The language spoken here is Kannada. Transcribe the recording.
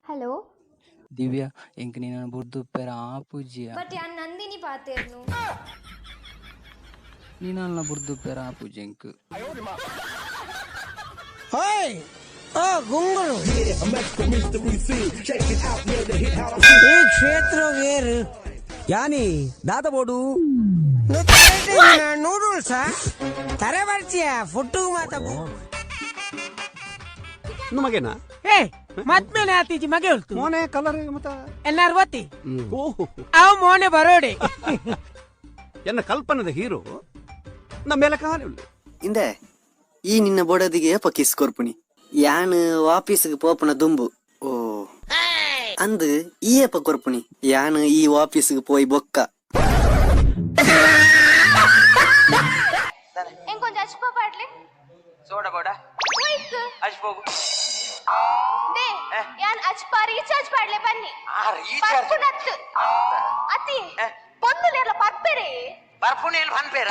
ಹಲೋ. ದಿವ್ಯಾ ಇಂಕ ನೀನು ಬುರ್ದು ಪೆರ ಪೂಜ್ಯ ಬಟ್ ಯಾನ್ ನಂದಿನಿ ಪಾತೆರ್ನು. ನೀನಲ್ಲ ಬುರ್ದು ಪೆರ ಪೂಜ್ಯ ಇಂಕ ಹಾಯ್ ಓ ಗುಂಗುರು ಈ ಕ್ಷೇತ್ರ వేరు ಯಾನಿ ದಾದಬೋಡು ನೂಡಲ್ಸ್ ತರೆ ಬರ್ತೀಯ ಫುಟ್ಟು ಮಾತಾಬೋ ಮಗೇನಾ ಏ ಮತ್ಮೇಲೆ ಆತೀಜಿ ಮಗೆ ಉಳ್ತು ಮೋನೆ ಕಲರ್ ಮತ್ತ ಎಲ್ಲಾರು ಗೊತ್ತಿ ಓಹೋ ಅವ್ ಮೋನೆ ಬರೋಡೆ ಎನ್ನ ಕಲ್ಪನದ ಹೀರೋ ನಮ್ಮ ಮೇಲೆ ಕಾಣಿ ಉಳ್ಳು ಇಂದೆ ಈ ನಿನ್ನ ಬೊಡದಿಗೆ ಏಪ ಕಿಸ್ ಕೊರ್ಪುನಿ ಯಾನ್ ವಾಪೀಸ್ಗೆ ಪೋಪುನ ದುಂಬು ಓ ಅಂದ್ ಈ ಏಪ ಕೊರ್ಪುನಿ ಯಾನ್ ಈ ವಾಪೀಸ್ಗೆ ಪೋಯ್ ಬೊಕ್ಕ ఇంకొంచెం అచ్చిపో పాటలే సోడా బోడా అచ్చిపోగు దే యాన్ అచ్చిపా రీఛార్జ్ పాడలే బన్ని రీఛార్జ్ పర్పునత్ అతి పొందులేర్ల పర్పేరే ಬರ್ಪುನೇಲ್ ಬಂದ್ಪೇರ